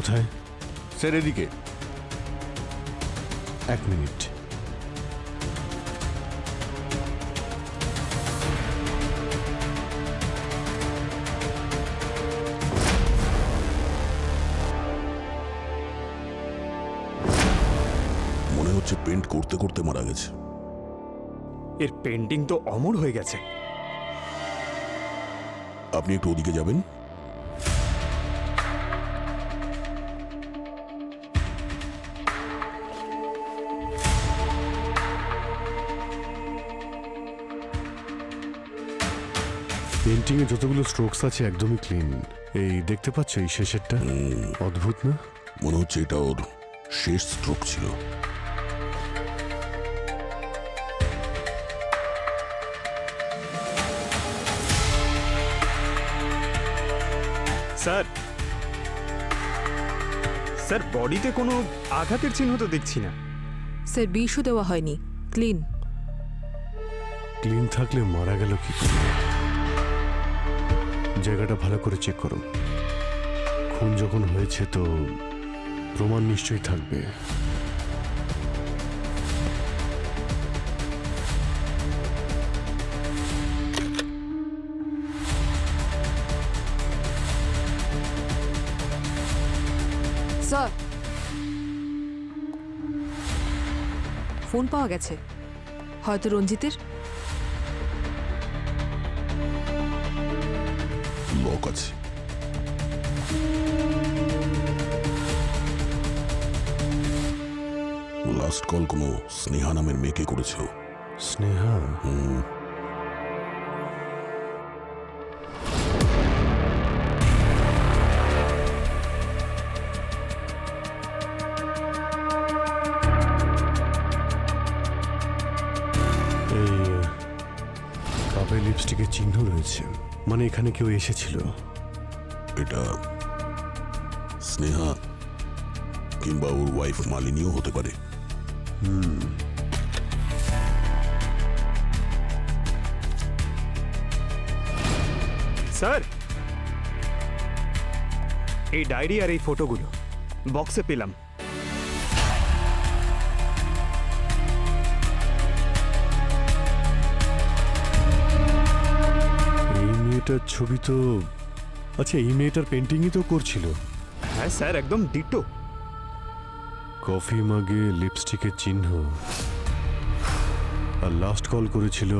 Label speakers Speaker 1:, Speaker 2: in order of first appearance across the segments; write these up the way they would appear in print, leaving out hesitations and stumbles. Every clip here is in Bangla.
Speaker 1: কোথায়?
Speaker 2: স্যার এদিকে।
Speaker 1: 1 মিনিট।
Speaker 2: মনে হচ্ছে পেন্ট করতে করতে মারা গেছে।
Speaker 3: এর পেন্টিং তো অমর হয়ে গেছে।
Speaker 2: আপনি একটু ওদিকে যাবেন।
Speaker 1: পেন্টিং এ যতগুলো স্ট্রোকস আছে একদমই ক্লিন। এই দেখতে পাচ্ছ এই শেষেরটা? অদ্ভুত না?
Speaker 2: মনে হচ্ছে এটা ওর শেষ স্ট্রোক ছিল।
Speaker 3: স্যার স্যার বডিতে কোনো আঘাতের চিহ্ন তো দেখছি না।
Speaker 4: স্যার বিষও দেওয়া হয়নি, ক্লিন।
Speaker 1: ক্লিন থাকলে মারা গেল কি করে? জায়গাটা ভালো করে চেক করো। খুন যখন হয়েছে তো প্রমাণ নিশ্চয়ই থাকবে।
Speaker 4: স্যার, ফোন পাওয়া গেছে, হয়তো রঞ্জিতের।
Speaker 2: লক আছে। লাস্ট কল কোনো স্নেহা নামের মেয়েকে করেছিল।
Speaker 1: স্নেহা? এই কাপে লিপস্টিকের চিহ্ন রয়েছে, মানে এখানে কেউ এসেছিল।
Speaker 2: এটা স্নেহা কিংবা ওর ওয়াইফ মালিনীও হতে পারে।
Speaker 3: স্যার, এই ডায়েরি আর এই ফটোগুলো বক্সে পেলাম।
Speaker 1: এই মেয়েটার ছবি তো, আচ্ছা এই মেয়েটার পেন্টিংই তো করছিল।
Speaker 3: হ্যাঁ স্যার, একদম ডিটো।
Speaker 1: কফি মাগে লিপস্টিকের চিহ্ন, আর লাস্ট কল করেছিল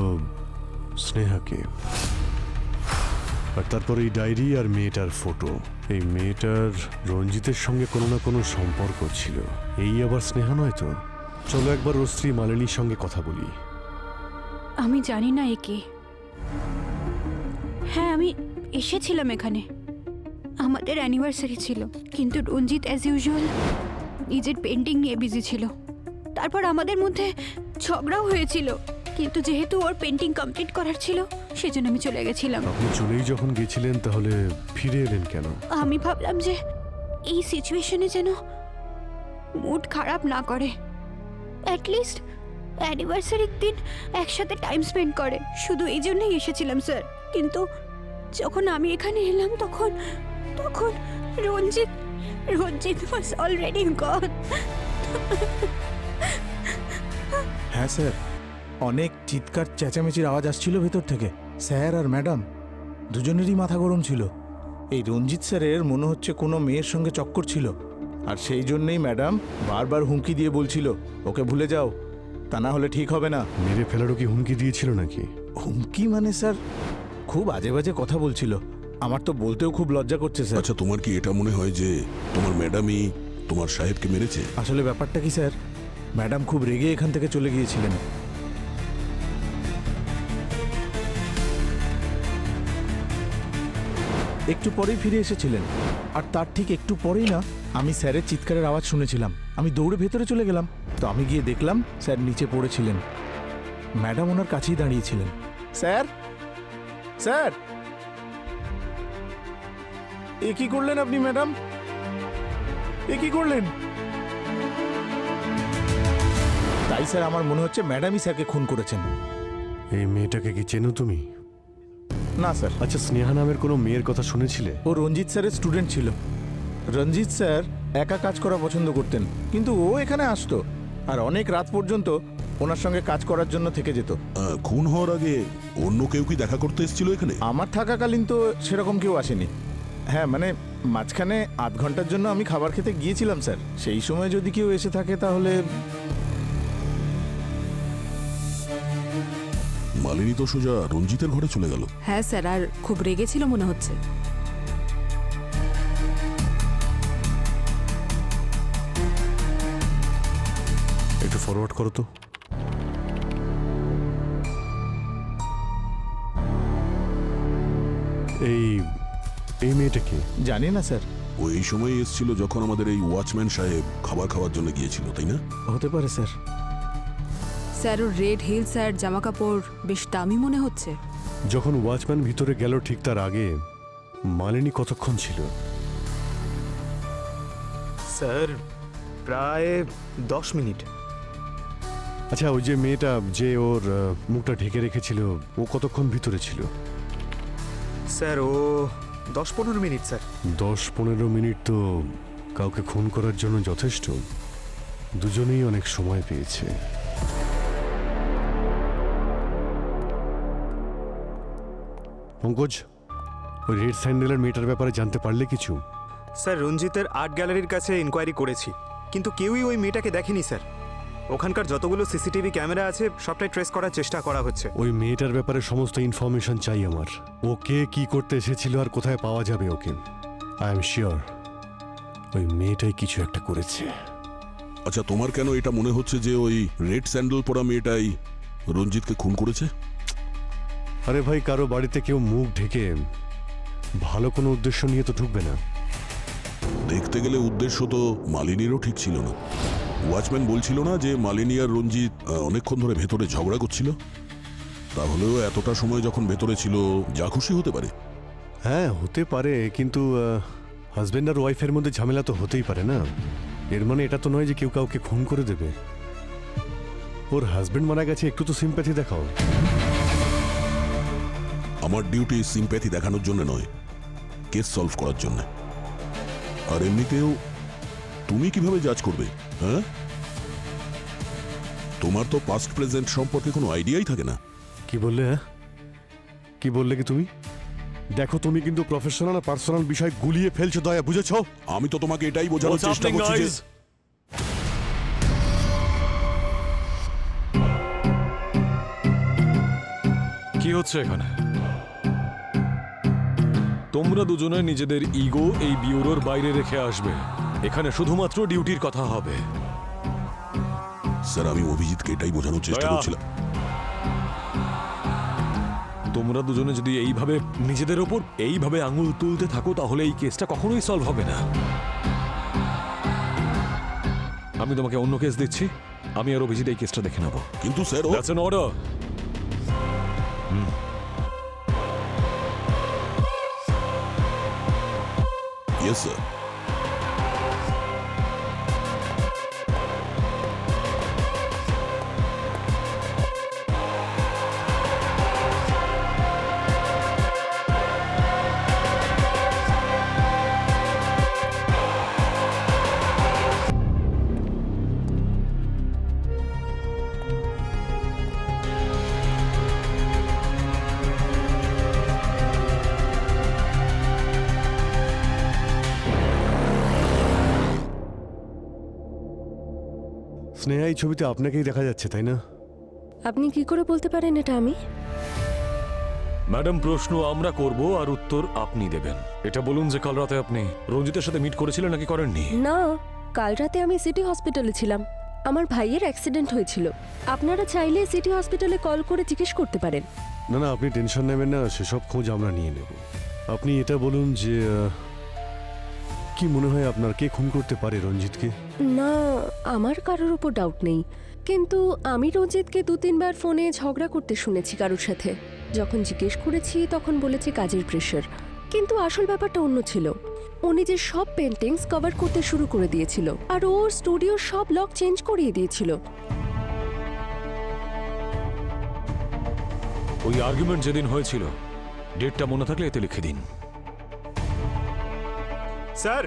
Speaker 1: স্নেহাকে। আর তারপর এই ডায়েরি আর মেয়েটার ফটো। এই মেয়েটার রঞ্জিতের সঙ্গে কোনো না কোনো সম্পর্ক ছিল। এই আবার স্নেহা নয় তো? চলো একবার ওর স্ত্রী মালিনীর সঙ্গে কথা বলি।
Speaker 5: আমি জানি না একে। হ্যাঁ, আমি এসেছিলাম এখানে, আমাদের অ্যানিভার্সারি ছিল, কিন্তু রঞ্জিত অ্যাজ ইউজুয়াল নিজের পেন্টিং নিয়ে বিজি ছিল। তারপর আমাদের মধ্যে ঝগড়াও হয়েছিল, কিন্তু যেহেতু ওর পেন্টিং কমপ্লিট করার ছিল সেজন্য আমি চলে গেছিলাম।
Speaker 1: আপনি চলেই যখন গেছিলেন তাহলে ফিরে এলেন কেন?
Speaker 5: আমি ভাবলাম যে এই সিচুয়েশনে যেন মুড খারাপ না করে, অ্যাটলিস্ট অ্যানিভার্সারির দিন একসাথে টাইম স্পেন্ড করে, শুধু এই জন্যই এসেছিলাম স্যার। কিন্তু যখন আমি এখানে এলাম তখন তখন রঞ্জিত ওয়াজ অলরেডি গন।
Speaker 6: হ্যাঁ স্যার, অনেক চিৎকার চেঁচামেচির আওয়াজ আসছিল ভেতর থেকে। স্যার আর ম্যাডাম দুজনেরই মাথা গরম ছিল। এই রঞ্জিত স্যারের মনে হচ্ছে কোনো মেয়ের সঙ্গে চক্কর ছিল, আর সেই জন্যেই ম্যাডাম বারবার হুমকি দিয়ে বলছিল ওকে ভুলে যাও, তা না হলে ঠিক হবে না।
Speaker 1: মেরে ফেলারও কি হুমকি দিয়েছিল নাকি?
Speaker 6: হুমকি মানে স্যার খুব আজে বাজে কথা বলছিল। আমার তো বলতেও খুব লজ্জা করছে স্যার।
Speaker 2: আচ্ছা, তোমার কি এটা মনে হয় যে তোমার ম্যাডামই তোমার সাহেবকে মেরেছে?
Speaker 6: আসলে ব্যাপারটা কি স্যার, ম্যাডাম খুব রেগে এখান থেকে চলে গিয়েছিলেন। একটু পরেই ফিরে এসেছিলেন, আর তার ঠিক একটু পরেই না আমি স্যারের চিৎকারের আওয়াজ শুনেছিলাম। আমি দৌড়ে ভেতরে চলে গেলাম, তো আমি গিয়ে দেখলাম স্যার নিচে পড়েছিলেন, ম্যাডাম ওনার কাছেই দাঁড়িয়েছিলেন। স্যার, স্যার, এ কি করলেন আপনি ম্যাডাম? এ কি করলেন? তাই স্যার আমার মনে হচ্ছে ম্যাডামই স্যারকে খুন করেছেন।
Speaker 1: এই মেয়েটাকে কি চেনো তুমি?
Speaker 6: না স্যার।
Speaker 1: আচ্ছা, স্নেহা নামের কোনো মেয়ের কথা শুনেছিলে?
Speaker 6: ও রঞ্জিত স্যারের স্টুডেন্ট ছিল। রঞ্জিত স্যার একা কাজ করা পছন্দ করতেন, কিন্তু ও এখানে আসতো আর অনেক রাত পর্যন্ত ওনার সঙ্গে কাজ করার জন্য থেকে যেত।
Speaker 2: খুন হওয়ার আগে অন্য কেউ কি দেখা করতে এসেছিল এখানে?
Speaker 6: আমার থাকাকালীন তো সেরকম কেউ আসেনি। হ্যাঁ, মানে মাঝখানে আধ ঘন্টার জন্য আমি খাবার খেতে গিয়েছিলাম স্যার, সেই সময় যদি কেউ এসে থাকে তাহলে।
Speaker 2: মালিনী তো সোজা রঞ্জিতের ঘরে চলে গেল।
Speaker 4: হ্যাঁ স্যার, আর খুব রেগেছিল মনে হচ্ছে।
Speaker 1: একটু ফরওয়ার্ড করো তো। এই এই মেয়েটা কি?
Speaker 6: জানি না স্যার,
Speaker 2: ও এই সময় এসেছিল যখন আমাদের এই ওয়াচম্যান সাহেব খাবার খাওয়ার জন্য গিয়েছিল, তাই না?
Speaker 6: হতে পারে স্যার।
Speaker 4: স্যার, ওর রেড হিলস আর জামা কাপড় বেশ দামি মনে হচ্ছে।
Speaker 1: যখন ওয়াচম্যান ভিতরে গেল ঠিক তার আগে মালিনী কতক্ষণ ছিল?
Speaker 3: স্যার প্রায় 10 মিনিট।
Speaker 1: আচ্ছা, ওই যে মেয়েটা যে ওর মুখটা ঢেকে রেখেছিল, ও কতক্ষণ ভিতরে ছিল?
Speaker 3: স্যার ও 10-15 মিনিট স্যার।
Speaker 1: 10-15 মিনিট তো কাউকে খুন করার জন্য যথেষ্ট। দুজনেই অনেক সময় পেয়েছে। পঙ্কজ, ওই রেড স্যান্ডেলের মেয়েটার ব্যাপারে জানতে পারলে কিছু?
Speaker 3: স্যার রঞ্জিতের আর্ট গ্যালারির কাছে ইনকোয়ারি করেছি, কিন্তু কেউই ওই মেয়েটাকে দেখেনি স্যার। ওখানকার যতগুলো সিসিটিভি ক্যামেরা আছে সবটাই ট্রেস করার চেষ্টা করা হচ্ছে।
Speaker 1: ওই মেয়েটার ব্যাপারে সমস্ত ইনফরমেশন চাই আমার। ওকে কি করতে এসেছিল আর কোথায় পাওয়া যাবে ওকে। আই এম শিওর ওই মেয়েটাই কিছু একটা করেছে।
Speaker 2: আচ্ছা, তোমার কেন এটা মনে হচ্ছে যে ওই রেড স্যান্ডেল পরা মেয়েটাই রঞ্জিতকে খুন করেছে?
Speaker 1: আরে ভাই, কারো বাড়িতে কেউ মুখ ঢেকে ভালো কোনো উদ্দেশ্য নিয়ে তো ঢুকবে না।
Speaker 2: দেখতে গেলে উদ্দেশ্য তো মালিনীরও ঠিক ছিল না। ওয়াচম্যান বলছিল না যে মালিনী আর রঞ্জিত অনেকক্ষণ ধরে ভেতরে ঝগড়া করছিল? তাহলেও এতটা সময় যখন ভেতরে ছিল, যা খুশি হতে পারে।
Speaker 1: হ্যাঁ, হতে পারে, কিন্তু হাজব্যান্ড আর ওয়াইফের মধ্যে ঝামেলা তো হতেই পারে না। এর মানে এটা তো নয় যে কেউ কাউকে খুন করে দেবে। ওর হাজব্যান্ড মারা গেছে, একটু তো সিম্প্যাথি দেখাও।
Speaker 2: আমার ডিউটি সিম্প্যাথি দেখানোর জন্য নয়, কেস সলভ করার জন্য। আর এমনিতেও তুমি কিভাবে জাজ করবে? হ্যাঁ, তোমার তো পাস্ট প্রেজেন্ট সম্পর্কে কোনো আইডিয়াই থাকে না।
Speaker 1: কি বললে? হ্যাঁ, কি বললে কি তুমি? দেখো, তুমি কিন্তু প্রফেশনাল আর পার্সোনাল বিষয় গুলিয়ে ফেলছো দয়া, বুঝেছো?
Speaker 2: আমি তো তোমাকে এটাই বোঝানোর চেষ্টা করছি যে
Speaker 7: কি হচ্ছে এখানে? তোমরা দুজনে নিজেদের ইগো এই বিউরোর বাইরে রেখে আসবে। এখানে শুধুমাত্র ডিউটির কথা হবে।
Speaker 2: স্যার, আমি অভিজিৎকে এটাই বোঝানোর চেষ্টা
Speaker 7: দয়া।
Speaker 2: করছিলাম।
Speaker 7: তোমরা দুজনে যদি এইভাবে নিজেদের ওপর এইভাবে আঙুল তুলতে থাকো, তাহলে এই কেসটা কখনোই সলভ হবে না। আমি তোমাকে অন্য কেস দিচ্ছি, আমি আর অভিজিৎ এই কেসটা দেখে নেবো।
Speaker 2: কিন্তু sir,
Speaker 7: that's an order.
Speaker 2: Yes sir.
Speaker 1: Sneha, এই ছবিতে আপনাকেই দেখা যাচ্ছে, তাই না?
Speaker 8: আপনি কি করে বলতে পারেন এটা আমি?
Speaker 7: ম্যাডাম, প্রশ্ন আমরা করব আর উত্তর আপনি দেবেন। এটা বলুন যে কাল রাতে আপনি রঞ্জিতের সাথে মিট করেছিলেন নাকি করেননি?
Speaker 8: না, কাল রাতে আমি সিটি হসপিটালে ছিলাম। আমার ভাইয়ের অ্যাক্সিডেন্ট হয়েছিল। আপনারা চাইলে সিটি হসপিটালে কল করে জিজ্ঞেস করতে পারেন।
Speaker 1: না না, আপনি টেনশন নেবেন না, সেসব খোঁজ আমরা নিয়ে নেব। আপনি এটা বলুন যে কি মনে হয় আপনার, কে খুন করতে পারে রঞ্জিতকে?
Speaker 8: না, আমার কারোর উপর ডাউট নেই, কিন্তু আমি রঞ্জিতকে 2-3 বার ফোনে ঝগড়া করতে শুনেছি কারোর সাথে। যখন জিজ্ঞেস করেছি তখন বলেছে কাজের প্রেশার, কিন্তু আসল ব্যাপারটা অন্য ছিল। ও নিজের সব পেন্টিংস কভার করতে শুরু করে দিয়েছিল আর ওর স্টুডিওর সব লক চেঞ্জ করিয়ে দিয়েছিল।
Speaker 7: ওই আর্গুমেন্ট যেদিন হয়েছিল, ডেটটা মনে থাকলে এতে লিখে দিন।
Speaker 3: স্যার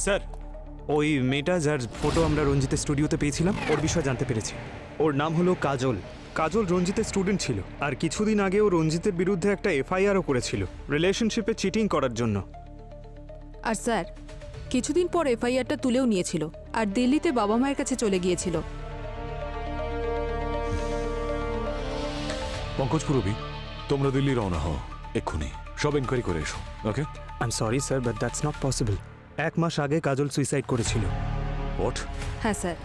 Speaker 3: স্যার ওই মেয়েটা যার ফটো আমরা রঞ্জিতের স্টুডিওতে পেয়েছিলাম ওর বিষয়ে জানতে পেরেছি। ওর নাম হলো কাজল। কাজল রঞ্জিতের স্টুডেন্ট ছিল, আর কিছুদিন আগে ও রঞ্জিতের বিরুদ্ধে একটা এফআইআরও করেছিল রিলেশনশিপে চিটিং করার জন্য।
Speaker 4: আর স্যার কিছুদিন পর এফআইআরটা তুলেও নিয়েছিল আর দিল্লিতে বাবা মায়ের কাছে চলে গিয়েছিল।
Speaker 7: পঙ্কজ পুরবি, তোমরা দিল্লি রওনা হও এক্ষুনি, সব এনকোয়ারি করে এসো। Okay?
Speaker 3: I am sorry sir, but that's not possible. 1 মাস আগে কাজল সুইসাইড করেছিল।
Speaker 7: হোয়াট?
Speaker 4: হ্যাঁ স্যার,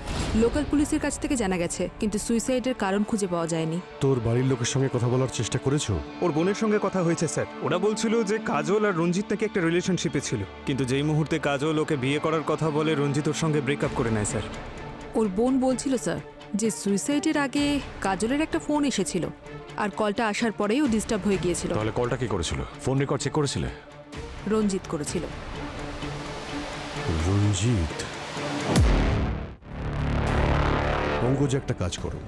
Speaker 4: লোকাল পুলিশের কাছ থেকে জানা গেছে, কিন্তু সুইসাইডের কারণ খুঁজে পাওয়া যায়নি।
Speaker 1: তোর বাড়ির লোকের সঙ্গে কথা বলার চেষ্টা করেছো?
Speaker 3: ওর বোনের সঙ্গে কথা হয়েছে স্যার। ওরা বলছিল যে কাজল আর রঞ্জিত নাকি একটা রিলেশনশিপে ছিল, কিন্তু যেই মুহূর্তে কাজল ওকে বিয়ে করার কথা বলে রঞ্জিত ওর সঙ্গে ব্রেকআপ করে নেয় স্যার।
Speaker 4: ওর বোন বলছিল স্যার যে সুইসাইডের আগে কাজলের একটা ফোন এসেছিল, আর কলটা আসার পরেই ও ডিস্টার্ব হয়ে গিয়েছিল।
Speaker 7: তাহলে কলটা কি করেছিল? ফোন রেকর্ড চেক করেছিলে?
Speaker 4: রঞ্জিত করেছিল।
Speaker 1: রঞ্জিত? পঙ্কজ, একটা কাজ করো,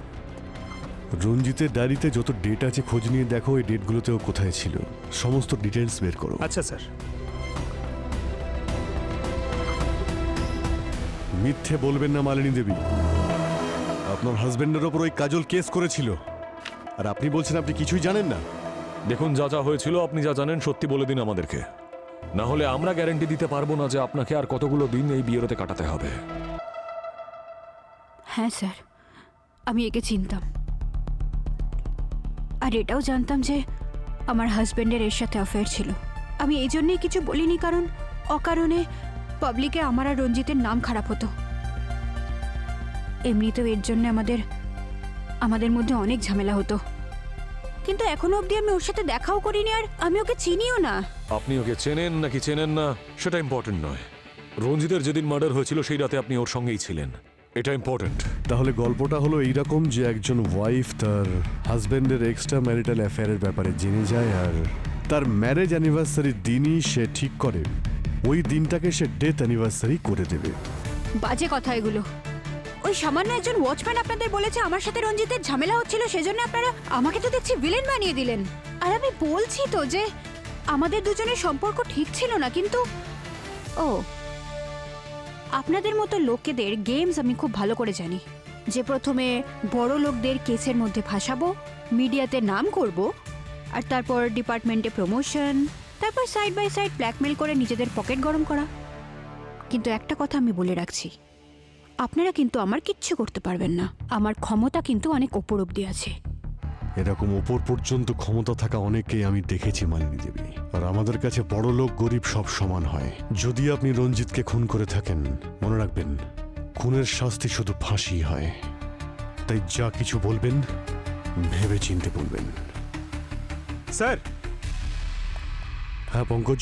Speaker 1: রঞ্জিতের ডায়েরিতে যত ডেট আছে খোঁজ নিয়ে দেখো এই ডেটগুলোতেও কোথায় ছিল, সমস্ত ডিটেলস বের করো।
Speaker 3: আচ্ছা স্যার।
Speaker 1: মিথ্যে বলবেন না মালিনী দেবী, আপনার হাজবেন্ডের ওপর ওই কাজল কেস করেছিল, আর আপনি বলছেন আপনি কিছুই জানেন না।
Speaker 7: দেখুন, যা যা হয়েছিল আপনি যা জানেন সত্যি বলে দিন আমাদেরকে, না হলে আমরা গ্যারান্টি দিতে পারবো না যে আপনাকে আর কতগুলো দিন এই বিয়েরতে কাটাতে হবে।
Speaker 5: হ্যাঁ স্যার, আমি একে চিনতাম, আর এটাও জানতাম যে আমার হাজবেন্ডের এর সাথে অ্যাফেয়ার ছিল। আমি এই জন্যই কিছু বলিনি, কারণ অকারণে পাবলিকে আমার আর রঞ্জিতের নাম খারাপ হতো। এমনিতেও এর জন্য আমাদের মধ্যে অনেক ঝামেলা হতো, কিন্তু এখনো অবধি আমি ওর সাথে দেখাও করিনি, আর আমি ওকে চিনিও না।
Speaker 7: আপনি ওকে চেনেন নাকি চেনেন না সেটা ইম্পর্টেন্ট নয়। রঞ্জিতের যেদিন মার্ডার হয়েছিল সেই রাতে আপনি ওর সঙ্গেই ছিলেন, এটা ইম্পর্টেন্ট।
Speaker 1: তাহলে গল্পটা হলো এইরকম যে একজন ওয়াইফ তার হাজবেন্ডের এক্সট্রা ম্যারিটাল অ্যাফেয়ারের ব্যাপারে জেনে যায়, আর তার ম্যারেজ অ্যানিভার্সারির দিনই সে ঠিক করে ওই দিনটাকে সে ডেথ অ্যানিভার্সারি করে দেবে।
Speaker 5: বাজে কথা এগুলো। ওই সামান্য একজন ওয়াচম্যান আপনাদের বলেছে আমার সাথে রঞ্জিতের ঝামেলা হচ্ছিল, সেজন্য আপনারা আমাকে তো দেখছি ভিলেন বানিয়ে দিলেন। আর আমি বলছি তো যে আমাদের দুজনের সম্পর্ক ঠিক ছিল না, কিন্তু ও আপনাদের মতো লোকেদের গেমস আমি খুব ভালো করে জানি, যে প্রথমে বড় লোকদের কেসের মধ্যে ফাঁসাবো, মিডিয়াতে নাম করব, আর তারপর ডিপার্টমেন্টে প্রমোশন, তারপর সাইড বাই সাইড ব্ল্যাকমেল করে নিজেদের পকেট গরম করা। কিন্তু একটা কথা আমি বলে রাখছি, আপনারা কিন্তু আমার কিচ্ছু করতে পারবেন না। আমার ক্ষমতা কিন্তু অনেক ওপর অব্দি আছে।
Speaker 1: এরকম ওপর পর্যন্ত ক্ষমতা থাকা অনেকেই আমি দেখেছি মালিনী দেবী, আর আমাদের কাছে বড় লোক গরিব সব সমান হয়। যদি আপনি রঞ্জিতকে খুন করে থাকেন, মনে রাখবেন খুনের শাস্তি শুধু ফাঁসি হয়। তাই যা কিছু বলবেন ভেবে চিনতে বলবেন।
Speaker 3: স্যার।
Speaker 1: হ্যাঁ পঙ্কজ?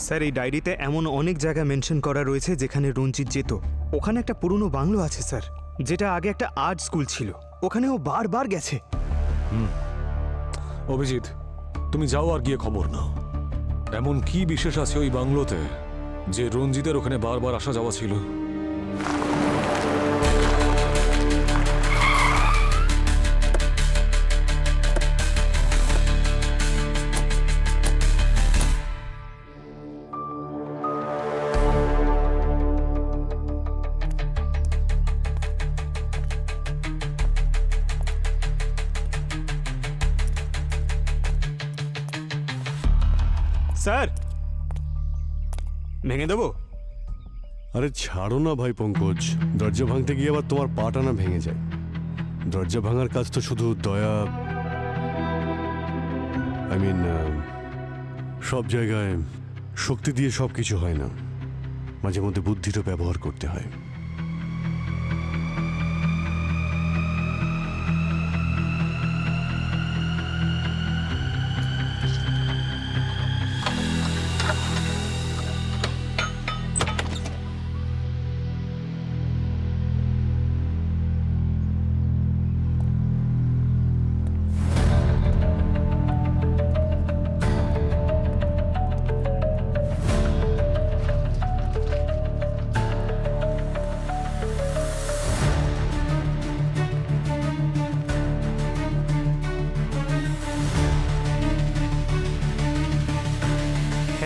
Speaker 3: স্যার, এই ডায়েরিতে এমন অনেক জায়গা মেনশন করা রয়েছে যেখানে রঞ্জিত যেত। ওখানে একটা পুরনো বাংলো আছে স্যার, যেটা আগে একটা আর্ট স্কুল ছিল, ওখানে ও বারবার গেছে।
Speaker 7: অভিজিৎ, তুমি যাও আর গিয়ে খবর নাও, এমন কি বিশেষ আছে ওই বাংলোতে যে রঞ্জিতের ওখানে বারবার আসা যাওয়া ছিল।
Speaker 3: স্যার, ভেঙে দেবো?
Speaker 1: আরে ছাড়ো না ভাই পঙ্কজ, দরজা ভাঙতে গিয়ে আবার তোমার পাটা না ভেঙে যায়। দরজা ভাঙার কাজ তো শুধু দয়া, সব জায়গায় শক্তি দিয়ে সব কিছু হয় না, মাঝে মধ্যে বুদ্ধিরও ব্যবহার করতে হয়।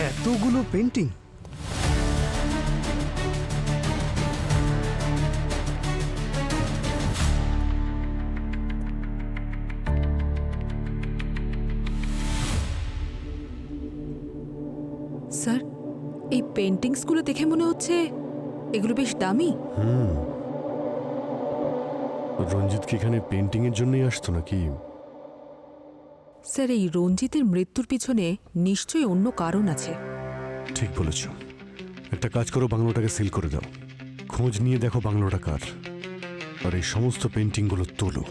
Speaker 3: এতগুলো পেন্টিং!
Speaker 4: পেন্টিংসগুলো দেখে মনে হচ্ছে এগুলো বেশ দামি।
Speaker 1: রঞ্জিত কি এখানে পেন্টিং এর জন্যই আসতো নাকি?
Speaker 4: স্যার, এই রঞ্জিতের মৃত্যুর পিছনে নিশ্চয়ই অন্য কারণ আছে।
Speaker 1: ঠিক বলেছ। একটা কাজ করো, বাংলোটাকে সিল করে দাও। খোঁজ নিয়ে দেখো বাংলোটা কার, আর এই সমস্ত পেন্টিংগুলো তোলো।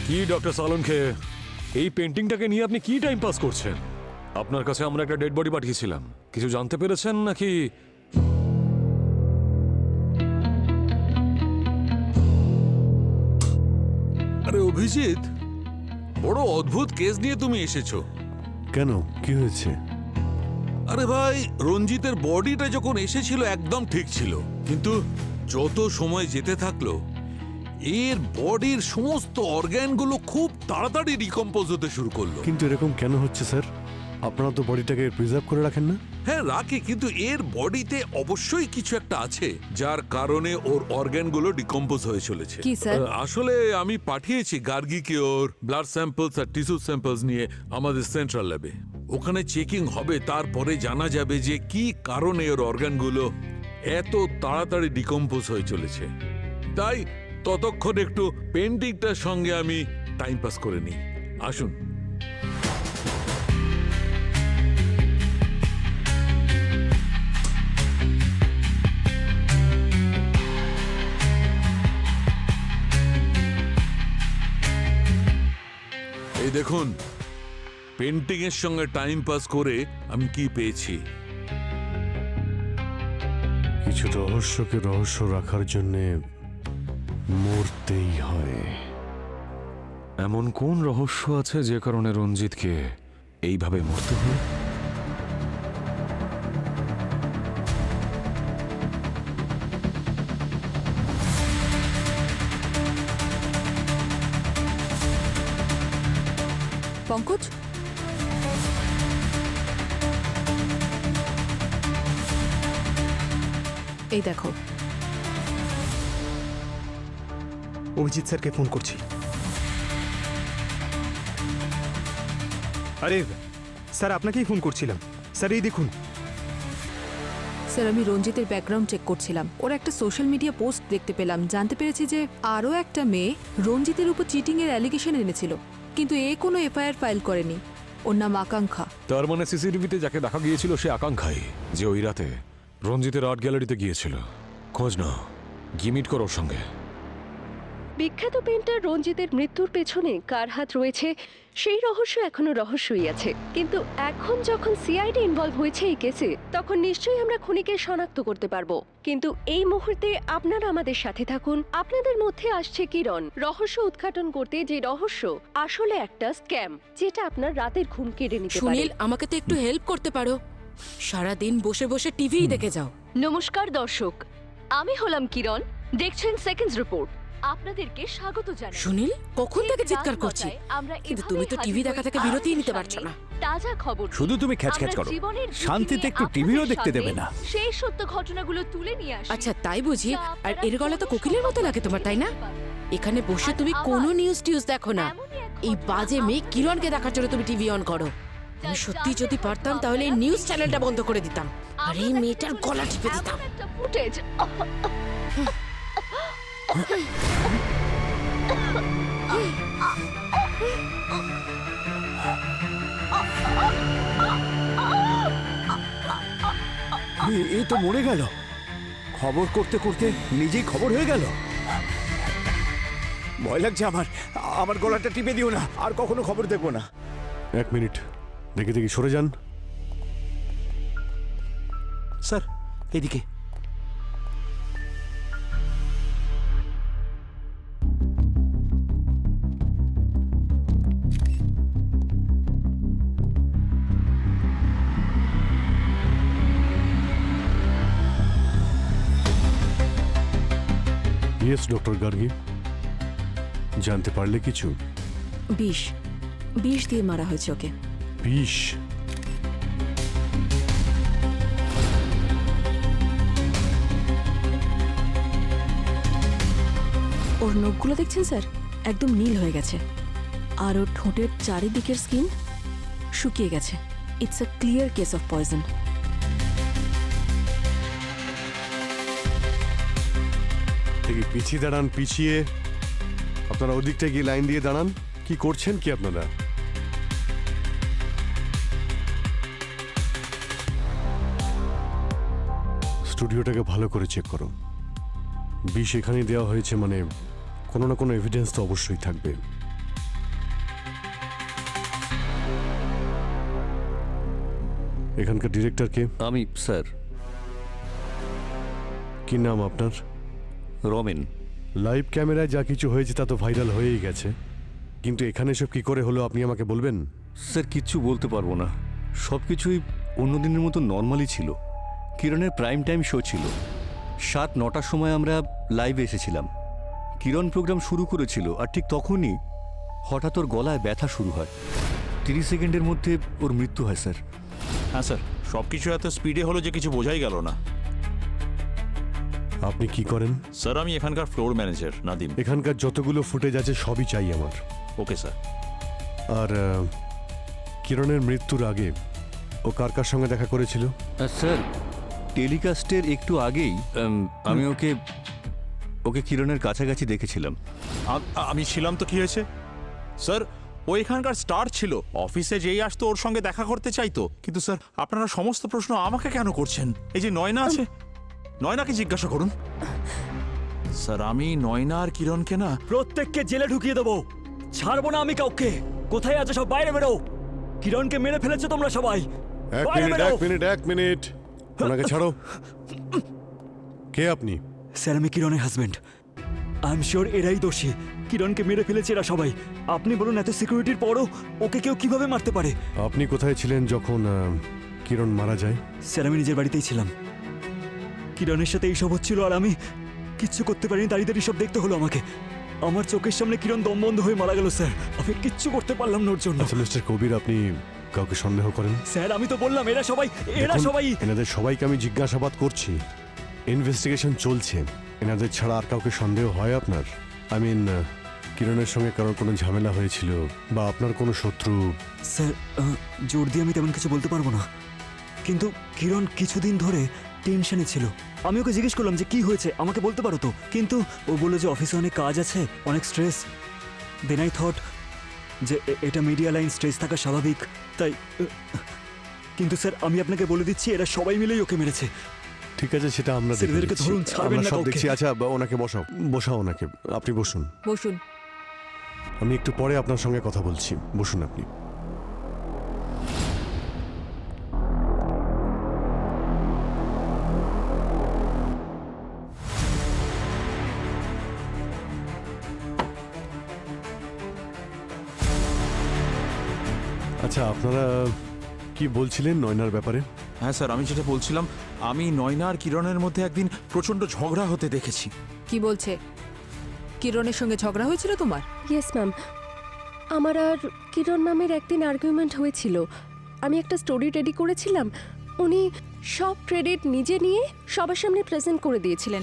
Speaker 7: কি ডক্টর সালনকে, এই পেন্টিংটাকে নিয়ে আপনি কি টাইম পাস করছেন? আপনার কাছে আমরা একটা ডেড বডি পাঠিয়েছিলাম, কিছু জানতে পেরেছেন নাকি?
Speaker 9: আরে অভিজিৎ, বড় অদ্ভুত কেস নিয়ে তুমি এসেছো।
Speaker 1: কেন, কি হয়েছে?
Speaker 9: আরে ভাই, রঞ্জিতের বডিটা যখন এসেছিল একদম ঠিক ছিল, কিন্তু যত সময় যেতে থাকলো এর বডির সমস্ত অর্গ্যানগুলো খুব তাড়াতাড়ি ডিকম্পোজ হতে শুরু করলো।
Speaker 1: কিন্তু এরকম কেন হচ্ছে স্যার? আপনারা তো বডিটাকে প্রিজার্ভ করে রাখেন না?
Speaker 9: হ্যাঁ রাখি, কিন্তু এর বডিতে অবশ্যই কিছু একটা আছে যার কারণে ওর অর্গ্যানগুলো ডিকম্পোজ হয়ে চলেছে।
Speaker 4: কি স্যার?
Speaker 9: আসলে আমি পাঠিয়েছি গার্গিকে ওর ব্লাড স্যাম্পলস আর টিস্যু স্যাম্পলস নিয়ে আমাদের সেন্ট্রাল ল্যাবে। ওখানে চেকিং হবে, তারপরে জানা যাবে যে কি কারণে ওর অর্গানগুলো এত তাড়াতাড়ি ডিকম্পোজ হয়ে চলেছে। তাই ততক্ষণ একটু পেন্টিংটার সঙ্গে আমি টাইম পাস করে নিই। আসুন। এই দেখুন, পেন্টিং এর সঙ্গে টাইম পাস করে আমি কি পেয়েছি।
Speaker 1: কিছু রহস্যকে রহস্য রাখার জন্যে মরতেই হয়।
Speaker 7: এমন কোন রহস্য আছে যে কারণে রঞ্জিতকে এইভাবে মরতে হয়?
Speaker 4: পঙ্কজ, এই দেখো।
Speaker 3: অভিজিৎ স্যারকে ফোন করছি। আরে স্যার, আপনাকেই ফোন করছিলাম। স্যার এই দেখুন।
Speaker 4: স্যার, আমি রঞ্জিতের ব্যাকগ্রাউন্ড চেক করছিলাম। ওর একটা সোশ্যাল মিডিয়া পোস্ট দেখতে পেলাম। জানতে পেরেছি যে আরও একটা মেয়ে রঞ্জিতের উপর চিটিংয়ের অ্যালিগেশন এনেছিল, কিন্তু এ কোনো এফআইআর ফাইল করেনি। ওর নাম আকাঙ্ক্ষা।
Speaker 7: তার মানে সিসিটিভিতে যাকে দেখা গিয়েছিল সে আকাঙ্ক্ষাই, যে ওই রাতে রঞ্জিতের আর্ট গ্যালারিতে গিয়েছিল। খোঁজ নাও, গিয়ে মিট করো ওর সঙ্গে।
Speaker 8: বিখ্যাত পেন্টার রঞ্জিতের মৃত্যুর পেছনে কার হাত রয়েছে সেই রহস্য এখনো রহস্যই আছে, কিন্তু এখন যখন সিআইডি ইনভলভ হয়েছে এই কেসে, তখন নিশ্চয়ই আমরা খুনিকে শনাক্ত করতে পারবো। কিন্তু এই মুহূর্তে আপনারা আমাদের সাথে থাকুন। আপনাদের মধ্যে আসছে কিরণ, রহস্য উদ্ঘাটন করতে, যে রহস্য আসলে একটা স্ক্যাম, যেটা আপনার রাতের ঘুম কেড়ে নিতে পারে।
Speaker 10: সুনীল, আমাকে তো একটু হেল্প করতে পারো? সারাদিন বসে বসে টিভিই দেখে যাও।
Speaker 8: নমস্কার দর্শক, আমি হলাম কিরণ, দেখছেন সেকেন্ডস রিপোর্ট। আপনাদেরকে স্বাগত জানাই।
Speaker 10: সুনীল, কখন থেকে চিৎকার করছি, কিন্তু তুমি তো টিভি দেখা থেকে বিরতিই নিতে পারছো না।
Speaker 8: তাজা খবর
Speaker 11: শুধু তুমি খ্যাচখ্যাচ করো, শান্তিতে একটু টিভিও দেখতে দেবে না।
Speaker 8: সেই সত্য ঘটনাগুলো তুলে নিয়ে আসি।
Speaker 10: আচ্ছা তাই বুঝি? আর এর গলা তো কোকিলের মতো লাগে তোমার, তাই না? এখানে বসে তুমি কোনো নিউজ টিউজ দেখো না, এই বাজে মেয়ে কিরণকে দেখার জন্য তুমি টিভি অন করো। আমি সত্যি যদি পারতাম তাহলে এই নিউজ চ্যানেলটা বন্ধ করে দিতাম, আর এই মেয়েটার গলা টিপে দিতাম।
Speaker 8: ফুটেজ
Speaker 11: এই তো মরে গেল। খবর করতে করতে নিজেই খবর হয়ে গেল। ভয় লাগছে আমার। আমার গলাটা টিপে দিও না, আর কখনো খবর দেখবো না।
Speaker 1: 1 মিনিট, দেখে দেখি সরে যান।
Speaker 11: স্যার এদিকে।
Speaker 1: ইয়েস ডক্টর গার্গি, জানতে পারলে কিছু?
Speaker 10: 20 দিয়ে মারা হয়েছে ওকে।
Speaker 1: 20?
Speaker 12: ওর নখগুলো দেখছেন স্যার, একদম নীল হয়ে গেছে। আর ওর ঠোঁটের চারিদিকের স্কিন শুকিয়ে গেছে। It's a clear case of poison.
Speaker 1: দেখি পিছিয়ে দাঁড়ান, পিছিয়ে। আপনারা ওদিকটা গিয়ে লাইন দিয়ে দাঁড়ান। কি করছেন কি আপনারা? স্টুডিওটাকে ভালো করে চেক করো। বিষ এখানেই দেওয়া হয়েছে মানে কোনো না কোনো এভিডেন্স তো অবশ্যই থাকবে। এখানকার ডিরেক্টর কে?
Speaker 11: আমি স্যার।
Speaker 1: কি নাম আপনার?
Speaker 11: রমেন।
Speaker 1: লাইভ ক্যামেরায় যা কিছু হয়েছে তা তো ভাইরাল হয়েই গেছে, কিন্তু এখানে সব কি করে হলো আপনি আমাকে বলবেন?
Speaker 11: স্যার কিচ্ছু বলতে পারবো না, সব কিছুই অন্যদিনের মতো নর্মালই ছিল। কিরণের প্রাইম টাইম শো ছিল, 7-9টার সময় আমরা লাইভে এসেছিলাম। কিরণ প্রোগ্রাম শুরু করেছিল আর ঠিক তখনই হঠাৎ ওর গলায় ব্যথা শুরু হয়। 30 সেকেন্ডের মধ্যে ওর মৃত্যু হয় স্যার।
Speaker 13: হ্যাঁ স্যার, সব কিছু এত স্পিডে হলো যে কিছু বোঝাই গেল না।
Speaker 1: আপনি কি করেন?
Speaker 13: স্যার আমি এখানকার ফ্লোর ম্যানেজার নাদিম।
Speaker 1: এখানকার যতগুলো ফুটেজ আছে সবই চাই আমার।
Speaker 13: Okay sir.
Speaker 1: আর কিরণের মৃত্যুর আগে ও কার কার সঙ্গে দেখা করেছিল?
Speaker 11: স্যার টেলিকাস্টের একটু আগেই আমি ওকে কিরণের কাছাকাছি দেখেছিলাম।
Speaker 13: আমি ছিলাম তো কি হয়েছে স্যার? ও এখানকার স্টার ছিল, অফিসে যেই আসতো ওর সঙ্গে দেখা করতে চাইতো। কিন্তু স্যার আপনারা সমস্ত প্রশ্ন আমাকে কেন করছেন? এই যে নয়না আছে, নয়নাকে জিজ্ঞাসা করুন। স্যার আমি নয়না আর কিরণকে না
Speaker 14: প্রত্যেককে জেলে ঢুকিয়ে দেবো, ছাড়বো না আমি কাউকে। কোথায় আছে সব বাইরে বেরো। কিরণকে মেরে ফেলেছো তোমরা সবাই।
Speaker 1: এক মিনিট ওনাকে ছাড়ো। কে আপনি?
Speaker 14: স্যার আমি কিরণের হাজবেন্ড। আই এম শিওর এরাই দোষী, কিরণকে মেরে ফেলেছে এরা সবাই। আপনি বলুন এত সিকিউরিটির পরও ওকে কেউ কিভাবে মারতে পারে?
Speaker 1: আপনি কোথায় ছিলেন যখন কিরণ মারা যায়?
Speaker 14: স্যার আমি নিজের বাড়িতেই ছিলাম। কিরণের সাথে এইসব হচ্ছিল আর আমি কিচ্ছু করতে পারিনি, দাঁড়িয়ে দাঁড়িয়ে সব দেখতে হলো আমাকে। আমার চোখের সামনে কিরণ দম বন্ধ হয়ে মারা গেল স্যার, আমি কিচ্ছু করতে পারলাম না ওর জন্য।
Speaker 1: আচ্ছা মিস্টার কবির, আপনি কাউকে সন্দেহ করেন?
Speaker 14: স্যার আমি তো বললাম এরা সবাই
Speaker 1: দেখুন, এনাদের সবাইকে আমি জিজ্ঞাসাবাদ করছি, ইনভেস্টিগেশন চলছে। এনাদের ছাড়া আর কাউকে সন্দেহ হয় আপনার? আই মিন কিরণের সঙ্গে কারোর কোনো ঝামেলা হয়েছিল বা আপনার কোনো শত্রু?
Speaker 14: স্যার জোর দিয়ে আমি তেমন কিছু বলতে পারবো না, কিন্তু কিরণ কিছুদিন ধরে টেনশনে ছিল। আমি ওকে জিজ্ঞেস করলাম যে কি হয়েছে, আমাকে বলতে পারো তো, কিন্তু ও বললো যে অফিসে অনেক কাজ আছে, অনেক স্ট্রেস। দেন আই থট যে এটা মিডিয়া লাইন, স্ট্রেস থাকা স্বাভাবিক, তাই। কিন্তু স্যার আমি আপনাকে বলে দিচ্ছি এরা সবাই মিলেই ওকে মেরেছে।
Speaker 1: ঠিক আছে, সেটা আমরা
Speaker 14: এদেরকে ধরুন, ছাড়বেন না
Speaker 1: সব
Speaker 14: কাউকে।
Speaker 1: দেখছি। আচ্ছা ওনাকে বসাও ওনাকে। আপনি বসুন।
Speaker 4: বসুন।
Speaker 1: আমি একটু পরে আপনার সঙ্গে কথা বলছি, বসুন আপনি। আচ্ছা আপনারা কি বলছিলেন নয়নার ব্যাপারে?
Speaker 13: হ্যাঁ স্যার, আমি যেটা বলছিলাম, আমি নয়না আর কিরণের মধ্যে একদিন প্রচন্ড ঝগড়া হতে দেখেছি।
Speaker 4: কি বলছে? কিরণের সঙ্গে ঝগড়া হয়েছিল তোমার?
Speaker 8: ইয়েস ম্যাম, আমার আর কিরণ ম্যামের একদিন আর্গুমেন্ট হয়েছিল। আমি একটা স্টোরি রেডি করেছিলাম, উনি সব ক্রেডিট নিজে নিয়ে সবার সামনে প্রেজেন্ট করে দিয়েছিলেন।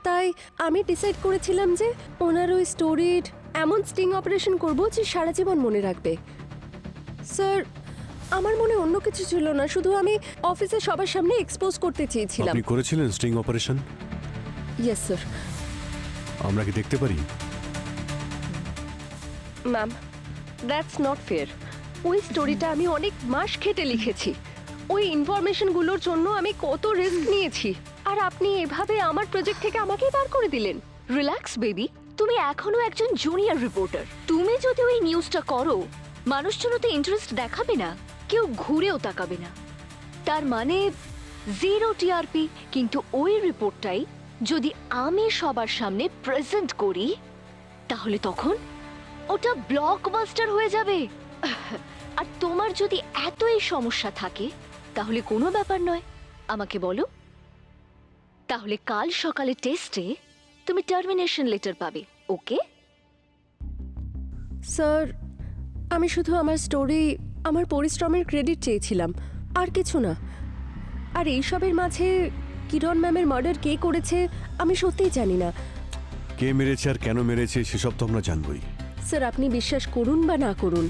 Speaker 8: তাই আমি ডিসাইড করেছিলাম যে ওনার ওই স্টোরির এমন স্টিং অপারেশন করব যে সারা জীবন মনে রাখবে। স্যার আমার মনে অন্য কিছু ছিল না, শুধু আমি অফিসে সবার সামনে এক্সপোজ করতে চেয়েছিলাম।
Speaker 1: আপনি করেছিলেন স্টিং অপারেশন?
Speaker 8: Yes sir.
Speaker 1: আমরা কি দেখতে পারি?
Speaker 8: Ma'am that's not fair. ওই স্টোরিটা আমি অনেক মাস খেটে লিখেছি, ওই ইনফরমেশনগুলোর জন্য আমি কত রিস্ক নিয়েছি, আর আপনি এভাবে আমার প্রজেক্ট থেকে আমাকেই বার করে দিলেন।
Speaker 5: রিল্যাক্স বেবি, তুমি এখনো একজন জুনিয়র রিপোর্টার। তুমি যদি ওই নিউজটা করো, মানুষজন তো ইন্টারেস্ট দেখাবে না, কেউ ঘুরেও তাকাবে না। তার মানে 0 টিআরপি। কিন্তু ওই রিপোর্টটাই যদি আমি সবার সামনে প্রেজেন্ট করি, তাহলে তখন ওটা ব্লকবাস্টার হয়ে যাবে। আর তোমার যদি এতই সমস্যা থাকে তাহলে কোনো ব্যাপার নয়, আমাকে বলো। তাহলে কাল সকালে টেস্টে তুমি টার্মিনেশন লেটার পাবে, ওকে?
Speaker 8: স্যার আমি শুধু আমার স্টোরি, আমার পরিশ্রমের ক্রেডিট চেয়েছিলাম, আর কিছু না। আর এইসবের মাঝে কিরণ ম্যামের মার্ডার কে করেছে আমি সত্যিই জানি না।
Speaker 1: কে মেরেছে আর কেন মেরেছে সেসব তো আমরা জানবই।
Speaker 8: স্যার আপনি বিশ্বাস করুন বা না করুন,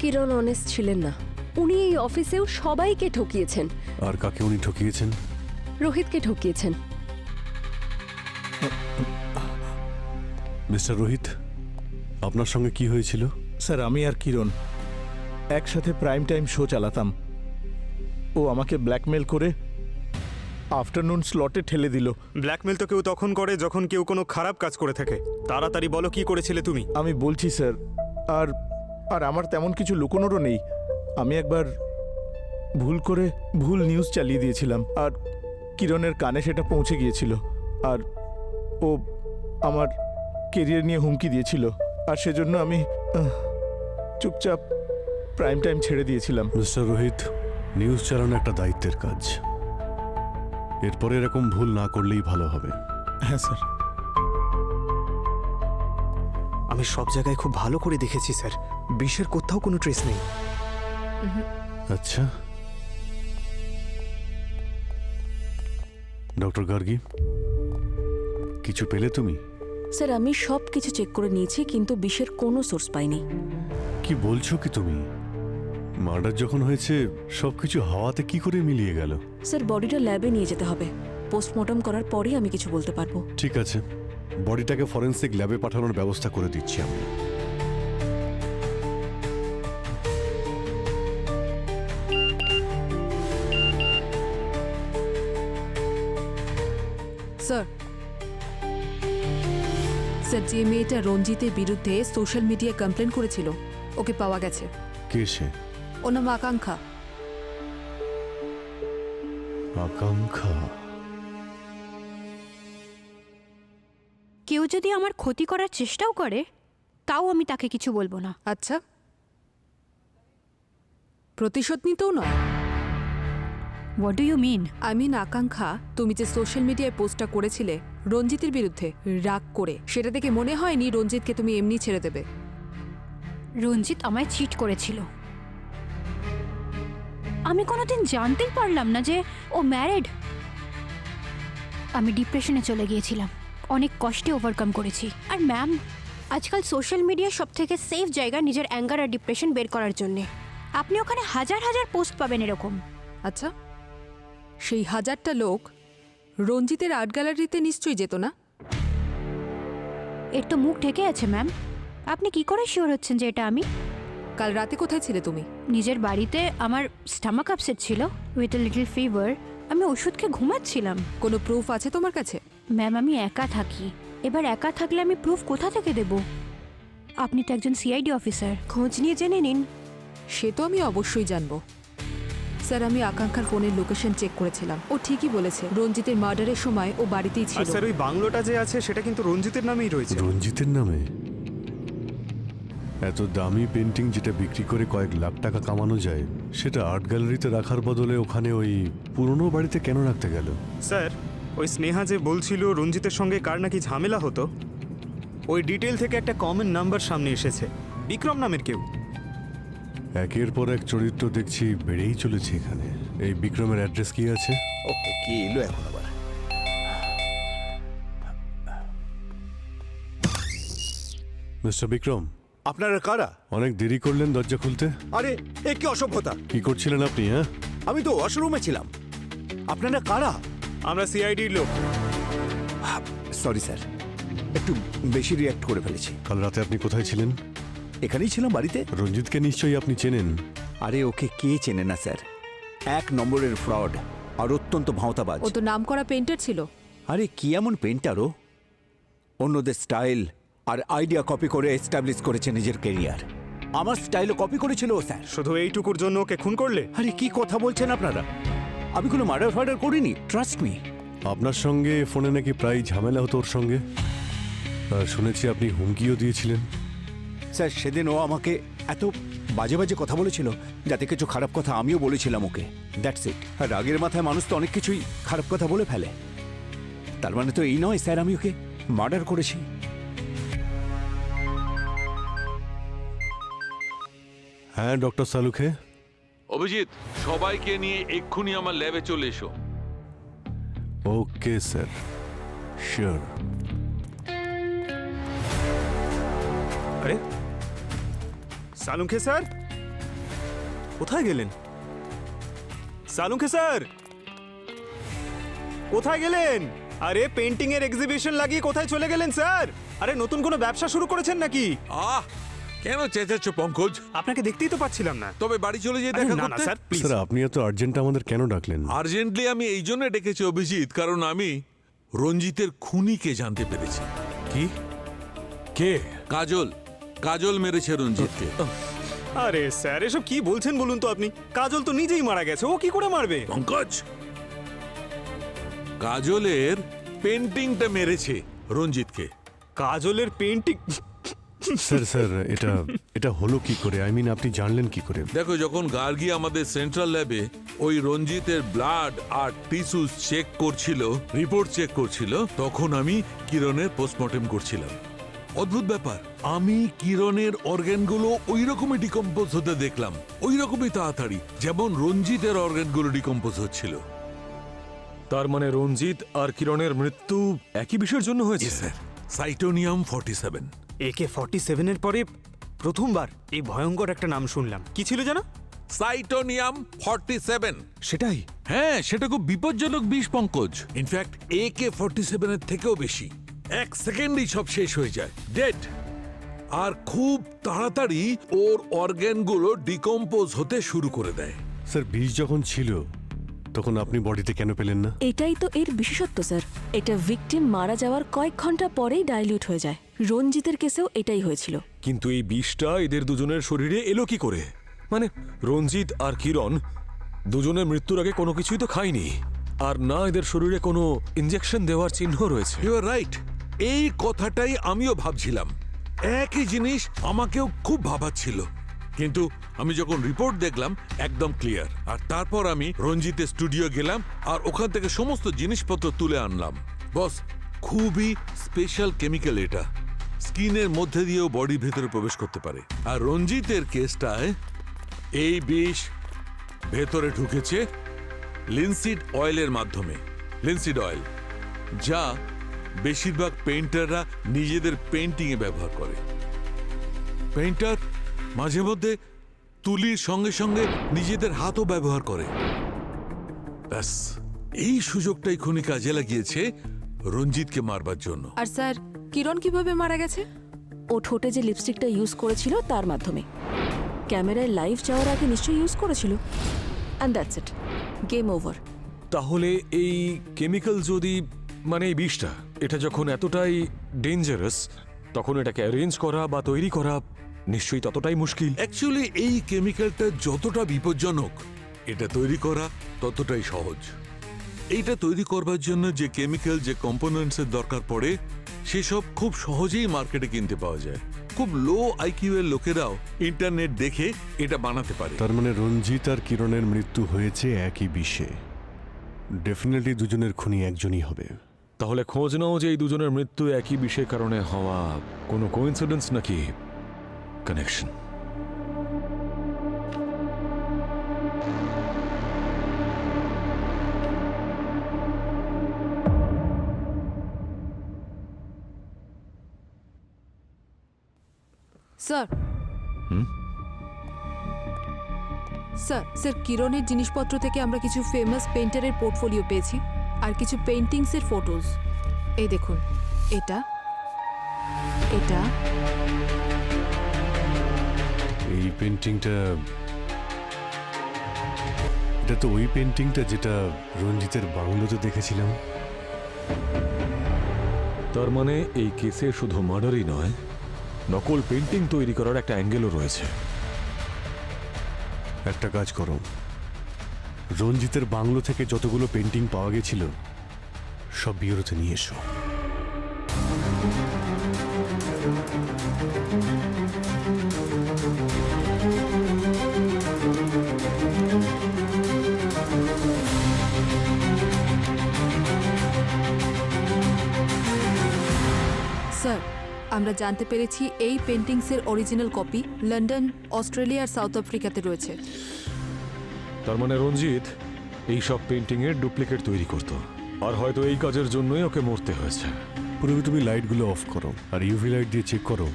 Speaker 8: কিরণ অনেস্ট ছিলেন না। উনি এই অফিসেও সবাইকে ঠকিয়েছেন।
Speaker 1: আর কাকে উনি ঠকিয়েছেন?
Speaker 8: রোহিতকে ঠকিয়েছেন।
Speaker 1: মিস্টার রোহিত, আপনার সঙ্গে কি হয়েছিল?
Speaker 6: স্যার আমি আর কিরণ একসাথে প্রাইম টাইম শো চালাতাম। ও আমাকে ব্ল্যাকমেল করে আফটারনুন স্লটে ঠেলে দিল।
Speaker 3: ব্ল্যাকমেল তো কেউ তখন করে যখন কেউ কোনো খারাপ কাজ করে থাকে। তাড়াতাড়ি বলো কি করেছিলে তুমি?
Speaker 6: আমি বলছি স্যার, আর আর আমার তেমন কিছু লুকোনোরও নেই। আমি একবার ভুল নিউজ চালিয়ে দিয়েছিলাম, আর কিরণের কানে সেটা পৌঁছে গিয়েছিল, আর ও আমার কেরিয়ার নিয়ে হুমকি দিয়েছিল, আর সেজন্য আমি চুপচাপ প্রাইম টাইম ছেড়ে দিয়েছিলাম।
Speaker 1: মিস্টার রোহিত, নিউজ চালানো একটা দায়িত্বের কাজ। এরপরে এরকম ভুল না করলেই ভালো হবে।
Speaker 6: হ্যাঁ স্যার।
Speaker 3: আমি সব জায়গায় খুব ভালো করে দেখেছি স্যার, বিষের কোথাও কোনো ট্রেস নেই।
Speaker 1: আচ্ছা, ডক্টর গার্গী, কিছু পেলে তুমি?
Speaker 12: স্যার আমি সব কিছু চেক করে নিয়েছি, কিন্তু বিষের কোনো সোর্স পাইনি।
Speaker 1: কি বলছো কি তুমি? মার্ডার যখন হয়েছে সবকিছু হাওয়াতে কি করে মিলিয়ে গেল?
Speaker 12: স্যার বডিটা ল্যাবে নিয়ে যেতে হবে, পোস্টমর্টম করার পরেই আমি কিছু বলতে পারবো।
Speaker 1: ঠিক আছে, বডিটাকে ফরেনসিক ল্যাবে পাঠানোর ব্যবস্থা করে দিচ্ছি আমি।
Speaker 4: স্যার, স্যার যে মেয়েটা রঞ্জিতের বিরুদ্ধে সোশ্যাল মিডিয়ায় কমপ্লেন করেছিল, ওকে পাওয়া গেছে।
Speaker 1: কে সে?
Speaker 4: ওর নাম আকাঙ্ক্ষা।
Speaker 1: আকাঙ্ক্ষা?
Speaker 5: কেউ যদি আমার ক্ষতি করার চেষ্টাও করে, তাও আমি তাকে কিছু বলবো না।
Speaker 4: আচ্ছা, প্রতিশোধ নিতেও নয়?
Speaker 5: What do you mean?
Speaker 4: I mean Akanksha, তুমি যে সোশ্যাল মিডিয়ায় পোস্টটা করেছিলে রঞ্জিতের বিরুদ্ধে রাগ করে, সেটা দেখে মনে হয়নি রঞ্জিতকে তুমি এমনি ছেড়ে দেবে।
Speaker 5: রঞ্জিত আমায় চিট করেছিল। আমি কোনোদিন জানতেই পারলাম না যে ও ম্যারিড। আমি ডিপ্রেশনে চলে গিয়েছিলাম, অনেক কষ্টে ওভারকাম করেছি। আর ম্যাম, আজকাল সোশ্যাল মিডিয়া সব থেকে সেফ জায়গা নিজের অ্যাঙ্গার আর ডিপ্রেশন বের করার জন্যে। আপনি ওখানে হাজার হাজার পোস্ট পাবেন এরকম।
Speaker 4: আচ্ছা, সেই হাজারটা লোক রঞ্জিতের আর্ট গ্যালারিতে নিশ্চয়ই যেত না?
Speaker 5: এর তো মুখ ঢেকে আছে ম্যাম। আপনি কি করে শিওর হচ্ছেন যে এটা আমি?
Speaker 4: কাল রাতে কোথায় ছিলে তুমি?
Speaker 5: নিজের বাড়িতে। আমার স্টামাক আপসেট ছিল উইথ এ লিটল ফিভার। আমি ওষুধ খেয়ে ঘুমাচ্ছিলাম।
Speaker 4: কোনো প্রুফ আছে তোমার কাছে?
Speaker 5: ম্যাম আমি একা থাকি। এবার একা থাকলে আমি প্রুফ কোথা থেকে দেব? আপনি তো একজন সিআইডি অফিসার, খোঁজ নিয়ে জেনে নিন।
Speaker 4: সে তো আমি অবশ্যই জানবো। স্যার আমি আকাঙ্ক্ষার ফোনের লোকেশন চেক করেছিলাম, ও ঠিকই বলেছে রঞ্জিতের মার্ডারের সময় ও বাড়িতেই
Speaker 3: আর
Speaker 4: ছিল।
Speaker 3: স্যার ওই বাংলোটা যে আছে সেটা কিন্তু রঞ্জিতের নামেই রয়েছে।
Speaker 1: রঞ্জিতের নামে? এত দামি পেন্টিং যেটা বিক্রি করে কয়েক লাখ টাকা কামানো যায়, সেটা আর্ট গ্যালারিতে রাখার বদলে ওখানে ওই পুরনো বাড়িতে কেন রাখতে গেল?
Speaker 3: স্যার ওই স্নেহা যে বলছিল রঞ্জিতের সঙ্গে কার নাকি ঝামেলা হতো, ওই ডিটেল থেকে একটা কমন নাম্বার সামনে এসেছে, বিক্রম নামের কেউ।
Speaker 1: একের পর এক চরিত্র দেখছি বেড়েই চলেছে এখানে। এই বিক্রমের অ্যাড্রেস কি আছে?
Speaker 6: ওকে, কি এলো এখন আবার?
Speaker 1: মিস্টার বিক্রম,
Speaker 15: আপনারা কারা?
Speaker 1: অনেক দেরি করলেন দরজা খুলতে।
Speaker 15: আরে এ কি অসভ্যতা!
Speaker 1: কি করছিলেন আপনি? হ্যাঁ,
Speaker 15: আমি তো ওয়াশরুমে ছিলাম। আপনারা কারা?
Speaker 3: আমরা সিআইডির লোক।
Speaker 15: সরি স্যার, একটু বেশি রিয়াক্ট করে ফেলেছি।
Speaker 1: কাল রাতে আপনি কোথায় ছিলেন?
Speaker 15: এখানেই ছিলাম, বাড়িতে।
Speaker 1: রঞ্জিতকে নিশ্চয়ই আপনি চেনেন।
Speaker 15: আরে ওকে কে চেনে না স্যার? 1 নম্বরের ফ্রড আর অত্যন্ত ভাঁওতাবাজ।
Speaker 4: ও তো নামকরা পেন্টার ছিল।
Speaker 15: আরে কি এমন পেন্টারও? অন্যদের স্টাইল আর আইডিয়া কপি করে এস্টাবলিশ করেছে নিজের কেরিয়ার। আমার স্টাইলও কপি করেছিল ও স্যার।
Speaker 3: শুধু এইটুকুর জন্য ওকে খুন করলে?
Speaker 15: আরে কি কথা বলছেন আপনারা? আমি কোনো মার্ডার ফার্ডার করিনি, ট্রাস্ট মি।
Speaker 1: আপনার সঙ্গে ফোনে নাকি প্রায় ঝামেলা হতো ওর সঙ্গে, আর শুনেছি আপনি হুমকিও দিয়েছিলেন।
Speaker 15: স্যার সেদিন ও আমাকে এত বাজে বাজে কথা বলেছিল, যাতে কিছু খারাপ কথা আমিও বলেছিলাম ওকে। That's it. আর রাগের মাথায় মানুষ তো অনেক কিছুই খারাপ কথা বলে ফেলে। তার মানে তো এই নয় স্যার আমি ওকে মার্ডার করেছি।
Speaker 1: হ্যাঁ ডক্টর সালুখে।
Speaker 9: অভিজিৎ, সবাইকে নিয়ে এক্ষুনি আমার ল্যাবে চলে এসো।
Speaker 1: Okay sir, sure.
Speaker 3: আরে সালুঙ্খে স্যার কোথায় গেলেন? সালুঙ্খে স্যার কোথায় গেলেন? আরে পেন্টিং এর এক্সিবিশন লাগিয়ে কোথায় চলে গেলেন স্যার? আরে নতুন কোনো ব্যবসা শুরু করেছেন নাকি?
Speaker 9: আহ কেন চেঁচাচ্ছ পঙ্কজ?
Speaker 3: আপনাকে দেখতেই তো পাচ্ছিলাম না।
Speaker 9: তবে বাড়ি চলে যেয়ে
Speaker 3: আরে
Speaker 9: দেখা
Speaker 3: না না
Speaker 9: করতে।
Speaker 3: Sir please.
Speaker 1: স্যার আপনি এত আর্জেন্ট আমাদের কেন ডাকলেন?
Speaker 9: আর্জেন্টলি আমি এই জন্য ডেকেছি অভিজিৎ, কারণ আমি রঞ্জিতের খুনিকে জানতে পেরেছি।
Speaker 7: কি? কে?
Speaker 9: কাজল। কাজল মেরেছে রঞ্জিতকে।
Speaker 3: আরে স্যার এসব কি বলছেন বলুন তো আপনি? কাজল তো নিজেই মারা গেছে, ও কি করে মারবে?
Speaker 9: পঙ্কজ, কাজলের পেন্টিংটা মেরেছে রঞ্জিতকে।
Speaker 3: কাজলের পেন্টিং?
Speaker 1: স্যার স্যার এটা হলো কি করে? আই মিন আপনি জানলেন কি করে?
Speaker 9: দেখো, যখন গার্গী আমাদের সেন্ট্রাল ল্যাবে ওই রঞ্জিতের ব্লাড আর টিস্যুস চেক করছিল, রিপোর্ট চেক করছিল, তখন আমি কিরণের পোস্টমর্টেম করছিলাম। অদ্ভুত ব্যাপার, আমি কিরণের অর্গানগুলো ওই রকমই ডিকম্পোজ হতে দেখলাম, ওই রকমই তাড়াতাড়ি যেমন রঞ্জিতের অর্গানগুলো ডিকম্পোজ হচ্ছিল।
Speaker 7: তার মানে রঞ্জিত আর কিরণের মৃত্যু একই বিষয়ের জন্য হয়েছে?
Speaker 9: স্যার, সাইটোনিয়াম 47।
Speaker 3: AK-47 এর পরে প্রথমবার এই ভয়ঙ্কর একটা নাম শুনলাম। কি ছিল জানো?
Speaker 9: সাইটোনিয়াম 47।
Speaker 3: সেটাই?
Speaker 9: হ্যাঁ, সেটা খুব বিপজ্জনক বিষ পঙ্কজ। ইনফ্যাক্ট AK-47 এর থেকেও বেশি। এক সেকেন্ডেই সব শেষ হয়ে যায়, ডেড। আর খুব তাড়াতাড়ি ওর অর্গানগুলো ডিকম্পোজ হতে শুরু করে দেয়।
Speaker 1: স্যার বিষ যখন ছিল তখন আপনি বডিতে কেন পেলেন না?
Speaker 12: এটাই তো এর বিশেষত্ব স্যার। এটা ভিকটিম মারা যাওয়ার কয়েক ঘন্টা পরেই ডাইলিউট হয়ে যায়। রঞ্জিতের কেসেও এটাই হয়েছিল।
Speaker 7: কিন্তু এই বিষটা এদের দুজনের শরীরে এলো কি করে? মানে রঞ্জিত আর কিরণ দুজনের মৃত্যুর আগে কোনো কিছুই তো খায়নি, আর না এদের শরীরে কোনো ইনজেকশন দেওয়ার চিহ্ন রয়েছে।
Speaker 9: ইউ আর রাইট, এই কথাটাই আমিও ভাবছিলাম। একই জিনিস আমাকেও খুব ভাবাচ্ছিল, কিন্তু আমি যখন রিপোর্ট দেখলাম একদম ক্লিয়ার। আর তারপর আমি রঞ্জিতের স্টুডিও গেলাম আর ওখান থেকে সমস্ত জিনিসপত্র তুলে আনলাম। বস, খুবই স্পেশাল কেমিক্যাল এটা, স্কিনের মধ্যে দিয়েও বডির ভেতরে প্রবেশ করতে পারে। আর রঞ্জিতের কেসটায় এই বিষ ভেতরে ঢুকেছে লিনসিড অয়েলের মাধ্যমে। লিনসিড অয়েল, যা বেশিরভাগ পেইন্টাররা নিজেদের পেইন্টিংয়ে ব্যবহার করে। পেইন্টার মাঝে মধ্যে তুলির সঙ্গে সঙ্গে নিজেদের হাতও ব্যবহার করে। ব্যাস, এই সুযোগটাই খুনি কাজে লাগিয়েছে রঞ্জিতকে মারবার জন্য।
Speaker 4: আর স্যার কিরণ কিভাবে মারা গেছে?
Speaker 12: ও ঠোঁটে যে লিপস্টিকটা ইউজ করেছিল তার মাধ্যমে। ক্যামেরায় লাইভ যাওয়ার আগে নিশ্চয়ই ইউজ করেছিল। And that's it, game over.
Speaker 7: তাহলে এই কেমিক্যাল যদি, মানে এই বিষটা, এটা যখন এতটাই ডেঞ্জারাস, তখন এটাকে অ্যারেঞ্জ করা বা তৈরি করা নিশ্চয়ই ততটাই মুশকিল।
Speaker 9: অ্যাকচুয়ালি এই কেমিক্যালটা যতটা বিপজ্জনক, এটা তৈরি করা ততটাই সহজ। এইটা তৈরি করবার জন্য যে কেমিক্যাল, যে কম্পোনেন্টসের দরকার পড়ে, সেসব খুব সহজেই মার্কেটে কিনতে পাওয়া যায়। খুব লো আইকিউ এর লোকেরাও ইন্টারনেট দেখে এটা বানাতে পারে।
Speaker 1: তার মানে রঞ্জিত আর কিরণের মৃত্যু হয়েছে একই বিষে। ডেফিনেটলি দুজনের খুনি একজনই হবে।
Speaker 7: তাহলে খোঁজ নাও যে এই দুজনের মৃত্যু একই বিষয়ের কারণে হওয়া কোনো কোইন্সিডেন্স নাকি কানেকশন।
Speaker 4: স্যার স্যার কিরণের জিনিসপত্র থেকে আমরা কিছু ফেমাস পেইন্টারের পোর্টফোলিও পেয়েছি, আর কিছু পেইন্টিংসের ফটোজ। এই দেখুন, এটা এটা
Speaker 1: এই পেন্টিংটা, এটা তো ওই পেন্টিংটা যেটা রঞ্জিতের বাংলোতে দেখেছিলাম।
Speaker 7: তার মানে এই কেসে শুধু মার্ডারই নয়, নকল পেন্টিং তৈরি করার একটা অ্যাঙ্গেলও রয়েছে।
Speaker 1: একটা কাজ করো, রঞ্জিতের বাংলো থেকে যতগুলো পেন্টিং পাওয়া গেছিল সব বিউরোতে নিয়ে এসো।
Speaker 4: স্যার আমরা জানতে পেরেছি এই পেন্টিংসের অরিজিনাল কপি লন্ডন, অস্ট্রেলিয়া আর সাউথ আফ্রিকাতে রয়েছে।
Speaker 7: তার মানে রঞ্জিত এই সব পেন্টিং এর ডুপ্লিকেট তৈরি করত, আর হয়তো এই কাজের জন্যই ওকে মরতে হয়েছে।
Speaker 1: পুরোপুরি তুমি লাইটগুলো অফ করো আর ইউভি লাইট দিয়ে চেক করো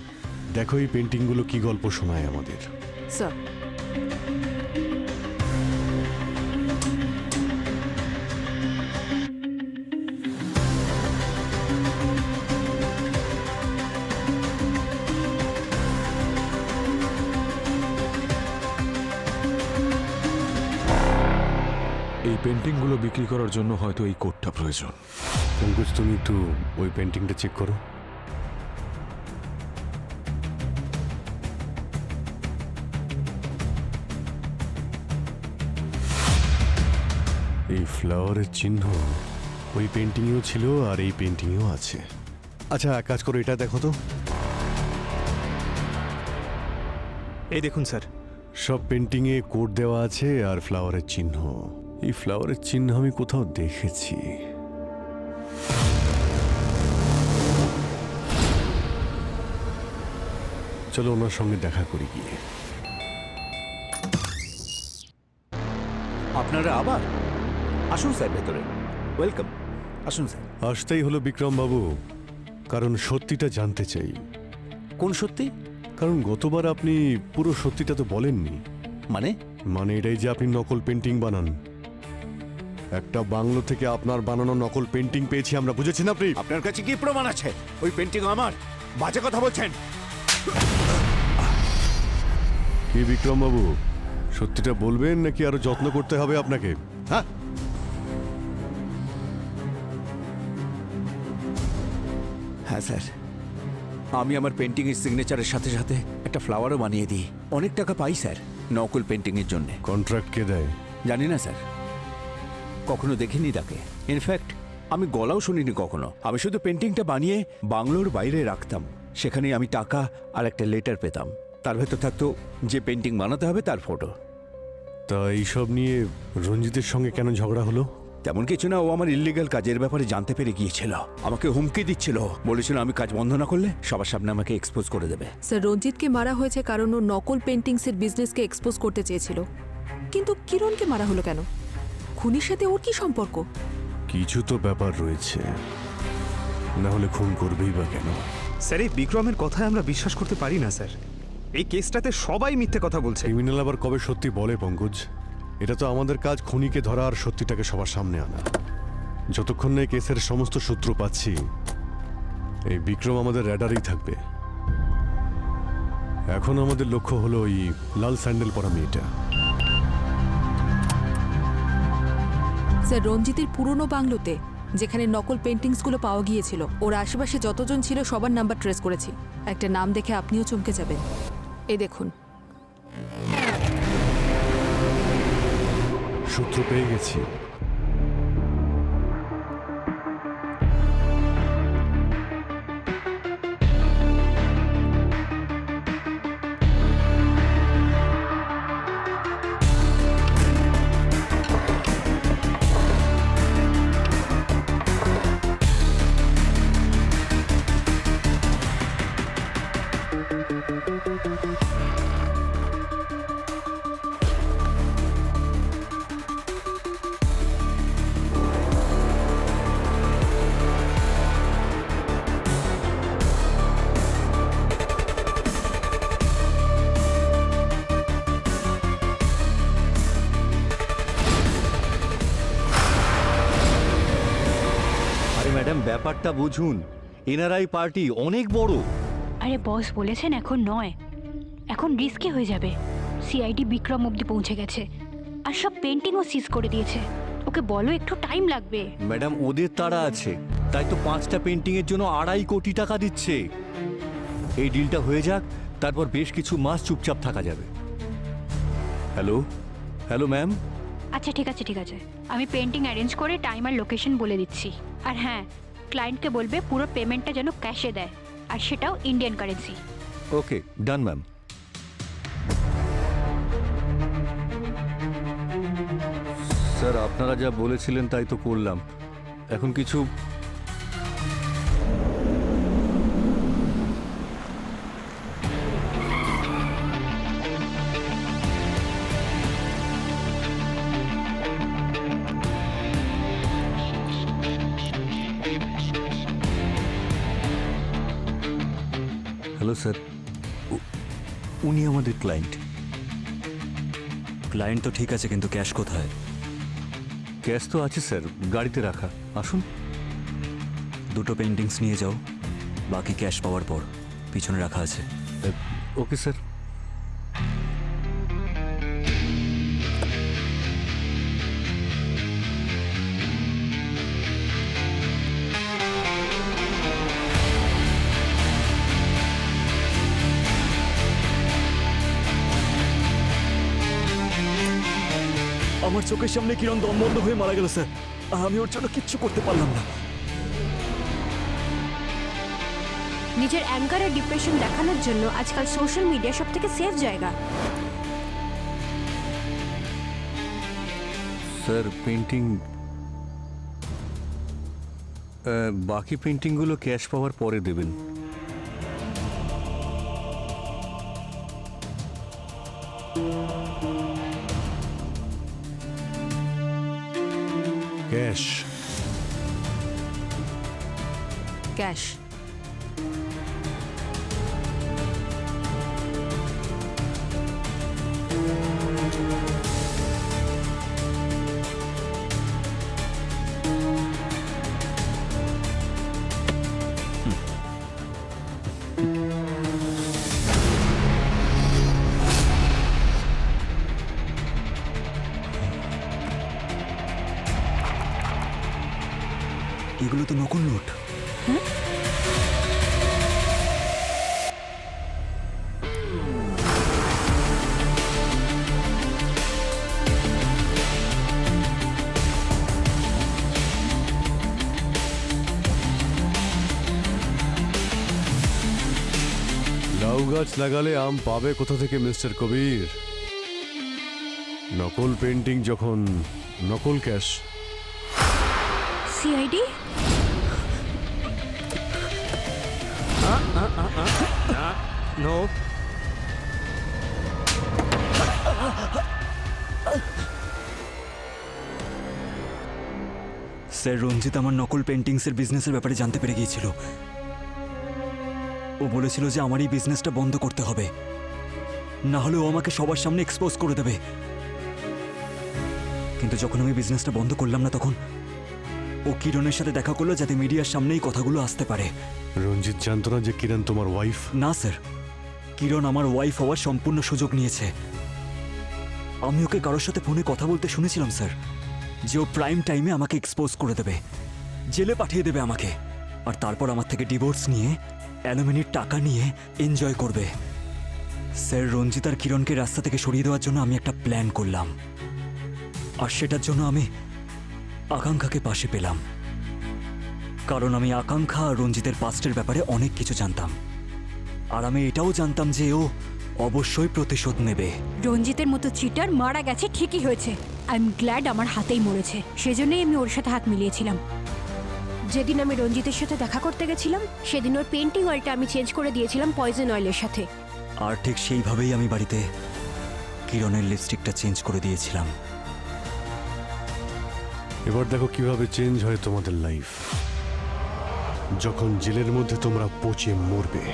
Speaker 1: দেখো এই পেন্টিংগুলো কি গল্প শোনায় আমাদের।
Speaker 4: স্যার,
Speaker 7: এই পেন্টিংগুলো বিক্রি করার জন্য হয়তো এই কোডটা প্রয়োজন।
Speaker 1: পঙ্কজ, তুমি একটু ওই পেন্টিংটা চেক করো। এই ফ্লাওয়ারের চিহ্ন ওই পেন্টিংয়েও ছিল আর এই পেন্টিংয়েও আছে। আচ্ছা, এক কাজ করো, এটা দেখো তো।
Speaker 3: এই দেখুন স্যার,
Speaker 1: সব পেন্টিংয়ে কোড দেওয়া আছে আর ফ্লাওয়ারের চিহ্ন। এই ফ্লাওয়ারের চিহ্ন আমি কোথাও দেখেছি। চলো ওনার সঙ্গে দেখা করি গিয়ে।
Speaker 15: আপনারা আবার আসুন স্যার ভেতরে। ওয়েলকাম, আসুন স্যার।
Speaker 1: আসতেই হলো বিক্রম বাবু, কারণ সত্যিটা জানতে চাই।
Speaker 15: কোন সত্যি?
Speaker 1: কারণ গতবার আপনি পুরো সত্যিটা তো বলেননি।
Speaker 15: মানে
Speaker 1: এটাই যে আপনি নকল পেন্টিং বানান। একটা বাংলো থেকে আপনার বানানো নকল পেন্টিং পেয়েছি আমরা, বুঝেছেন আপনি?
Speaker 15: আপনার কাছে কি প্রমাণ আছে? ওই পেন্টিং আমার। বাজে কথা বলছেন।
Speaker 1: কি বিক্রম বাবু, সত্যিটা বলবেন নাকি আরো যত্ন করতে হবে আপনাকে? হ্যাঁ,
Speaker 15: হ্যাঁ স্যার, আমি আমার পেন্টিংয়ের সিগনেচারের সাথে সাথে একটা ফ্লাওয়ারও বানিয়ে দিই। অনেক টাকা পাই স্যার নকল পেন্টিংয়ের জন্য।
Speaker 1: কন্ট্রাক্ট কে দেয়
Speaker 15: জানি না স্যার, কখনো দেখিনি তাকে। ইনফ্যাক্ট আমি গলাও শুনিনি কখনো। আমি শুধু পেন্টিংটা বানিয়ে বাংলোর বাইরে রাখতাম। সেখানেই আমি টাকা আর একটা লেটার পেতাম। তার ভেতর থাকতো যে পেন্টিং বানাতে হবে তার ফটো।
Speaker 1: তা এইসব নিয়ে রঞ্জিতের সঙ্গে কেন ঝগড়া হলো?
Speaker 15: তেমন কিছু না, ও আমার ইল্লিগাল কাজের ব্যাপারে জানতে পেরে গিয়েছিল। আমাকে হুমকি দিচ্ছিল, বলেছিল আমি কাজ বন্ধ না করলে সবার সামনে আমাকে এক্সপোজ করে দেবে।
Speaker 4: স্যার, রঞ্জিতকে মারা হয়েছে কারণ ও নকল পেন্টিংসের বিজনেসকে এক্সপোজ করতে চেয়েছিল। কিন্তু কিরণকে মারা হলো কেন? খুনির সাথে ওর কি সম্পর্ক?
Speaker 1: কিছু তো ব্যাপার রয়েছে, না হলে খুন করবেই বা কেন?
Speaker 3: স্যার, এই বিক্রমের কথায় আমরা বিশ্বাস করতে পারি না স্যার। এই কেসটাতে সবাই মিথ্যে কথা বলছে।
Speaker 1: ক্রিমিনাল আবার কবে সত্যি বলে পঙ্কজ? এটা তো আমাদের কাজ, খুনিকে ধরা আর সত্যিটাকে সবার সামনে আনা। যতক্ষণ না এই কেসের সমস্ত সূত্র পাচ্ছি, এই বিক্রম আমাদের র্যাডারেই থাকবে। এখন আমাদের লক্ষ্য হলো ওই লাল স্যান্ডেল পরা মেয়েটা।
Speaker 4: স্যার, রঞ্জিতের পুরনো বাংলোতে যেখানে নকল পেন্টিংসগুলো পাওয়া গিয়েছিল, ওর আশেপাশে যতজন ছিল সবার নাম্বার ট্রেস করেছি। একটা নাম দেখে আপনিও চমকে যাবেন। এই দেখুন,
Speaker 1: সূত্র পেয়ে গেছি।
Speaker 11: ম্যাডাম, ব্যাপারটা বুঝুন। এনআরআই পার্টি অনেক বড়।
Speaker 5: আরে বস বলেছেন এখন নয়, এখন রিস্কি হয়ে যাবে। সিআইডি বিক্রম অব্দি পৌঁছে গেছে আর সব পেন্টিংও সিজ করে দিয়েছে। ওকে বলো একটু টাইম লাগবে।
Speaker 11: ম্যাডাম, ওদের তাড়া আছে, তাই তো 5টা পেন্টিংয়ের জন্য 2.5 কোটি টাকা দিচ্ছে। এই ডিলটা হয়ে যাক, তারপর বেশ কিছু মাস চুপচাপ থাকা যাবে। Hello hello ma'am.
Speaker 5: আচ্ছা ঠিক আছে ঠিক আছে, আমি পেন্টিং অ্যারেঞ্জ করে টাইম আর লোকেশন বলে দিচ্ছি। আর হ্যাঁ, ক্লায়েন্টকে বলবে পুরো পেমেন্টটা যেন ক্যাশে দেয়, আর সেটাও ইন্ডিয়ান কারেন্সি।
Speaker 11: ওকে, ডান ম্যাম। স্যার, আপনারা যা বলেছিলেন তাই তো করলাম। এখন কিছু হ্যালো স্যার। উনি আমাদের ক্লায়েন্ট।
Speaker 14: ক্লায়েন্ট তো ঠিক আছে, কিন্তু ক্যাশ কোথায়?
Speaker 11: ক্যাশ তো আছে স্যার, গাড়িতে রাখা। আসুন।
Speaker 14: দুটো পেন্টিংস নিয়ে যাও, বাকি ক্যাশ পাওয়ার পর পিছনে রাখা আছে।
Speaker 11: Okay sir.
Speaker 14: আমার চোখের সামনে কিরণ দম বন্ধ হয়ে মারা গেল স্যার। আমি ওর জন্য কিচ্ছু করতে পারলাম না।
Speaker 5: নিজের অ্যাঙ্গার আর ডিপ্রেশন দেখানোর জন্য আজকাল সোশ্যাল মিডিয়া সব থেকে সেফ জায়গা।
Speaker 11: স্যার পেন্টিং, বাকি পেন্টিংগুলো ক্যাশ পাওয়ার পরে দেবেন।
Speaker 1: ক্যাশ।
Speaker 4: ক্যাশ।
Speaker 14: এগুলো তো নকল নোট।
Speaker 1: লাউ গাছ লাগালে আম পাবে কোথা থেকে মিস্টার কবির? নকল পেন্টিং যখন নকল ক্যাশ।
Speaker 5: সিআইডি?
Speaker 3: নো।
Speaker 14: স্যার, রঞ্জিত আমার নকল পেন্টিংসের বিজনেসের ব্যাপারে জানতে পেরে গিয়েছিল। ও বলেছিল যে আমার এই বিজনেসটা বন্ধ করতে হবে, না হলে ও আমাকে সবার সামনে এক্সপোজ করে দেবে। কিন্তু যখন আমি বিজনেসটা বন্ধ করলাম না, তখন ও কিরণের সাথে দেখা করলো যাতে মিডিয়ার সামনেই কথাগুলো আসতে পারে।
Speaker 1: রঞ্জিত জানতো না যে কিরণ তোমার ওয়াইফ?
Speaker 14: না স্যার, কিরণ আমার ওয়াইফ হওয়ার সম্পূর্ণ সুযোগ নিয়েছে। আমি ওকে কারোর সাথে ফোনে কথা বলতে শুনেছিলাম স্যার, যে ও প্রাইম টাইমে আমাকে এক্সপোজ করে দেবে, জেলে পাঠিয়ে দেবে আমাকে, আর তারপর আমার থেকে ডিভোর্স নিয়ে অ্যালুমিনির টাকা নিয়ে এনজয় করবে। স্যার, রঞ্জিত আর কিরণকে রাস্তা থেকে সরিয়ে দেওয়ার জন্য আমি একটা প্ল্যান করলাম, আর সেটার জন্য আমি আকাঙ্ক্ষাকে পাশে পেলাম। কারণ আমি আকাঙ্ক্ষা আর রঞ্জিতের পাস্টের ব্যাপারে অনেক কিছু জানতাম, আর আমি এটাও জানতাম যে ও অবশ্যই প্রতিশোধ নেবে।
Speaker 5: রঞ্জিতের মতো চিটার মারা গেছে, ঠিকই হয়েছে। আই এম গ্ল্যাড আমার হাতেই মরেছে, সেজন্যই আমি ওর সাথে হাত মিলিয়েছিলাম। যেদিন আমি রঞ্জিতের সাথে দেখা করতে গেছিলাম, সেদিন ওর পেন্টিং অয়েলটা আমি চেঞ্জ করে দিয়েছিলাম পয়জন অয়েলের সাথে।
Speaker 14: আর ঠিক সেইভাবেই আমি বাড়িতে কিরণের লিপস্টিকটা চেঞ্জ করে দিয়েছিলাম।
Speaker 1: এবার দেখো কিভাবে চেঞ্জ হয় তোমাদের লাইফ যখন জেলের মধ্যে তোমরা পচে মরবে।